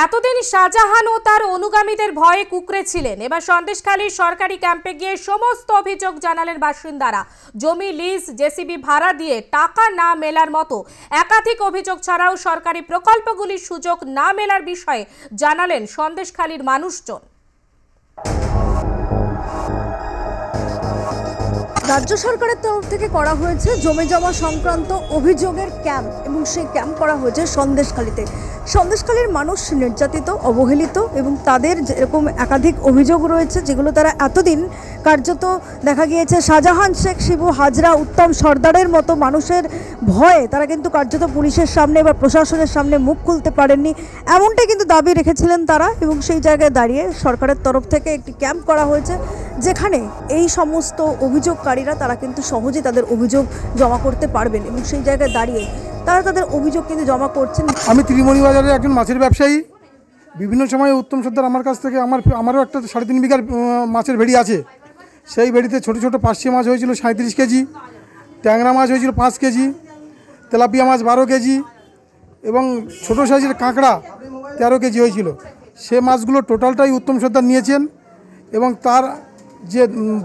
এতদিন শাহজাহান ও তার অনুগামীদের ভয়ে কুকড়ে ছিলেন। এবার সন্দেশখালীর সরকারি ক্যাম্পে গিয়ে সমস্ত অভিযোগ জানালেন বাসিন্দারা। জমি লিজ, জেসিবি ভাড়া দিয়ে টাকা না মেলার মতো একাধিক অভিযোগ ছাড়াও সরকারি প্রকল্পগুলির সুযোগ না মেলার বিষয়ে জানালেন সন্দেশখালীর মানুষজন। রাজ্য সরকারের তরফ থেকে করা হয়েছে জমি জমা সংক্রান্ত অভিযোগের ক্যাম্প এবং সেই ক্যাম্প করা হয়েছে সন্দেশখালীতে। সন্দেশখালীর মানুষ নির্যাতিত, অবহেলিত এবং তাদের যেরকম একাধিক অভিযোগ রয়েছে যেগুলো তারা এতদিন কার্যত দেখা গিয়েছে শাহজাহান শেখ, শিবু হাজরা, উত্তম সর্দারের মতো মানুষের ভয়ে তারা কিন্তু কার্যত পুলিশের সামনে বা প্রশাসনের সামনে মুখ খুলতে পারেননি, এমনটাই কিন্তু দাবি রেখেছিলেন তারা। এবং সেই জায়গায় দাঁড়িয়ে সরকারের তরফ থেকে একটি ক্যাম্প করা হয়েছে যেখানে এই সমস্ত অভিযোগকারীরা তারা কিন্তু সহজে তাদের অভিযোগ জমা করতে পারবেন এবং সেই জায়গায় দাঁড়িয়ে তারা তাদের অভিযোগ কিন্তু জমা করছেন। আমি ত্রিমণি বাজারে একজন মাছের ব্যবসায়ী। বিভিন্ন সময়ে উত্তম সর্দার আমার কাছ থেকে আমারও একটা 3.5 বিঘার মাছের ভেড়ি আছে। সেই ভেড়িতে ছোটো ছোটো পার্শে মাছ হয়েছিল 37 কেজি, ট্যাংরা মাছ হয়েছিল 5 কেজি, তেলাপিয়া মাছ 12 কেজি এবং ছোটো সাইজের কাঁকড়া 13 কেজি হয়েছিল। সে মাছগুলো টোটালটাই উত্তম সর্দার নিয়েছেন এবং তার যে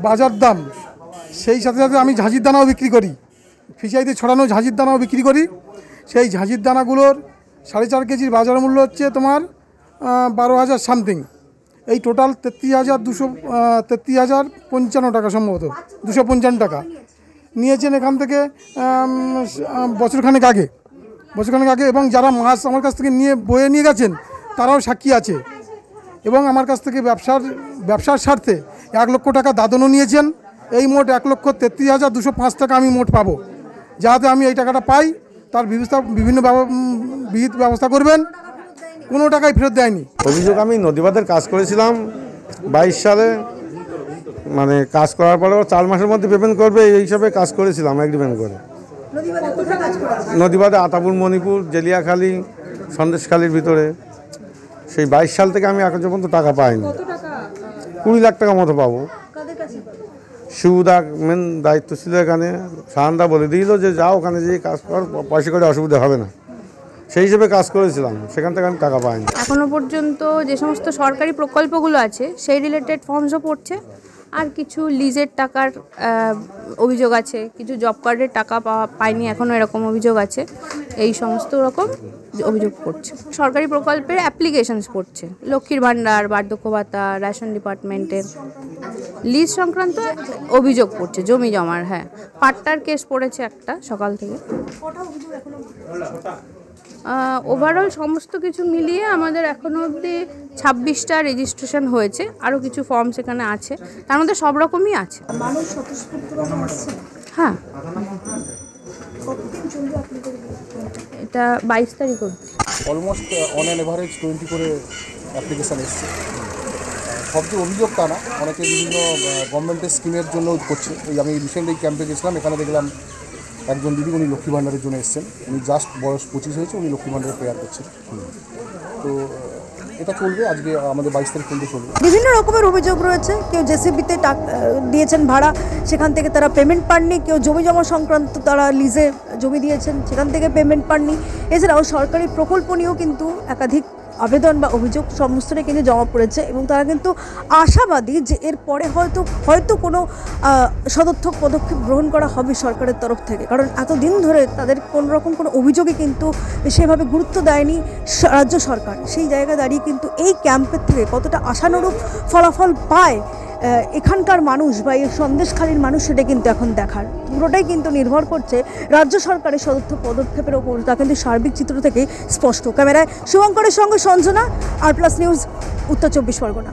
বাজার দাম সেই সাথে সাথে আমি ঝাঁঝির দানাও বিক্রি করি, ফিশারিতে ছড়ানো ঝাঁঝির দানাও বিক্রি করি। সেই ঝাঁঝির দানাগুলোর 4.5 কেজির বাজার মূল্য হচ্ছে তোমার 12,000 সামথিং। এই টোটাল 33,055 টাকা, সম্ভবত 255 টাকা নিয়েছেন এখান থেকে বছরখানেক আগে এবং যারা মাছ আমার কাছ থেকে বয়ে নিয়ে গেছেন তারাও সাক্ষী আছে। এবং আমার কাছ থেকে ব্যবসার স্বার্থে 1 লক্ষ টাকা দাদনও নিয়েছেন। এই মোট 1,33,205 টাকা আমি মোট পাবো। যাতে আমি এই টাকাটা পাই তার বিভিন্ন ব্যবস্থা করবেন। কোনো টাকাই ফেরত দেয়নি। অভিযোগ, আমি নদীবাঁধের কাজ করেছিলাম 22 সালে, মানে কাজ করার পরেও 4 মাসের মধ্যে পেমেন্ট করবে এই হিসাবে কাজ করেছিলাম এগ্রিমেন্ট করে। নদীবাঁধে আতাপুর, মণিপুর, জেলিয়াখালী, সন্দেশখালীর ভিতরে। সেই 22 সাল থেকে আমি এখন পর্যন্ত টাকা পাইনি। 20 লাখ টাকা মতো পাবো। শিবুদা মেন দায়িত্ব ছিল এখানে। সাহানদা বলে দিল যে যাও ওখানে যেয়ে কাজ কর, পয়সা করে অসুবিধা হবে না, সেই হিসেবে কাজ করেছিলাম। সেখান থেকে আমি টাকা পাইনি। এখনো পর্যন্ত যে সমস্ত সরকারি প্রকল্পগুলো আছে সেই রিলেটেড ফর্মসও পড়ছে, আর কিছু লিজের টাকার অভিযোগ আছে, কিছু জব কার্ডের টাকা পায়নি এখনও, এরকম অভিযোগ আছে। এই সমস্ত রকম অভিযোগ পড়ছে। সরকারি প্রকল্পের অ্যাপ্লিকেশনস পড়ছে, লক্ষ্মীর ভাণ্ডার, বার্ধক্য ভাতা, রেশন ডিপার্টমেন্টের লিজ সংক্রান্ত অভিযোগ পড়ছে, জমি জমার। হ্যাঁ, পাট্টার কেস পড়েছে একটা সকাল থেকে। ওভারঅল সমস্ত কিছু মিলিয়ে আমাদের এখনো অবধি 26টা রেজিস্ট্রেশন হয়েছে, আরও কিছু ফর্ম সেখানে আছে, তার মধ্যে সব রকমই আছে। হ্যাঁ, এটা 22 তারিখ অবধি। অলমোস্ট অন অ্যান এভারেজ 20 করে অ্যাপ্লিকেশান এসছে। সবচেয়ে অভিযোগ তা না, অনেকে বিভিন্ন গভর্নমেন্টের স্কিমের জন্য করছে। এই আমি রিসেন্টলি ক্যাম্পে গেছিলাম, এখানে দেখলাম একজন দিদি, উনি লক্ষ্মী ভাণ্ডারের জন্য এসেছেন। উনি জাস্ট বয়স 25 হয়েছে, উনি লক্ষ্মী ভাণ্ডারের প্রেয়ার করছেন। তো এটা চলবে, আজকে আমাদের 22 তারিখ পর্যন্ত চলবে। বিভিন্ন রকমের অভিযোগ রয়েছে। কেউ জেসিবিতে দিয়েছেন ভাড়া, সেখান থেকে তারা পেমেন্ট পাননি। কেউ জমি জমা সংক্রান্ত, তারা লিজে জমি দিয়েছেন, সেখান থেকে পেমেন্ট পাননি। এছাড়াও সরকারি প্রকল্প নিয়েও কিন্তু একাধিক আবেদন বা অভিযোগ সমস্তটাই কিন্তু জমা পড়েছে এবং তারা কিন্তু আশাবাদী যে এরপরে হয়তো কোনো সদর্থক পদক্ষেপ গ্রহণ করা হবে সরকারের তরফ থেকে। কারণ এতদিন ধরে তাদের কোনো রকম কোনো অভিযোগে কিন্তু সেভাবে গুরুত্ব দেয়নি রাজ্য সরকার। সেই জায়গায় দাঁড়িয়ে কিন্তু এই ক্যাম্পের থেকে কতটা আশানুরূপ ফলাফল পায় এখানকার মানুষ বা এই সন্দেশখালীর মানুষ, সেটা কিন্তু এখন দেখার। পুরোটাই কিন্তু নির্ভর করছে রাজ্য সরকারের সদর্থক পদক্ষেপের ওপর। তা কিন্তু সার্বিক চিত্র থেকেই স্পষ্ট। ক্যামেরায় শুভঙ্করের সঙ্গে সঞ্জনা, আর প্লাস নিউজ, উত্তর 24 পরগনা।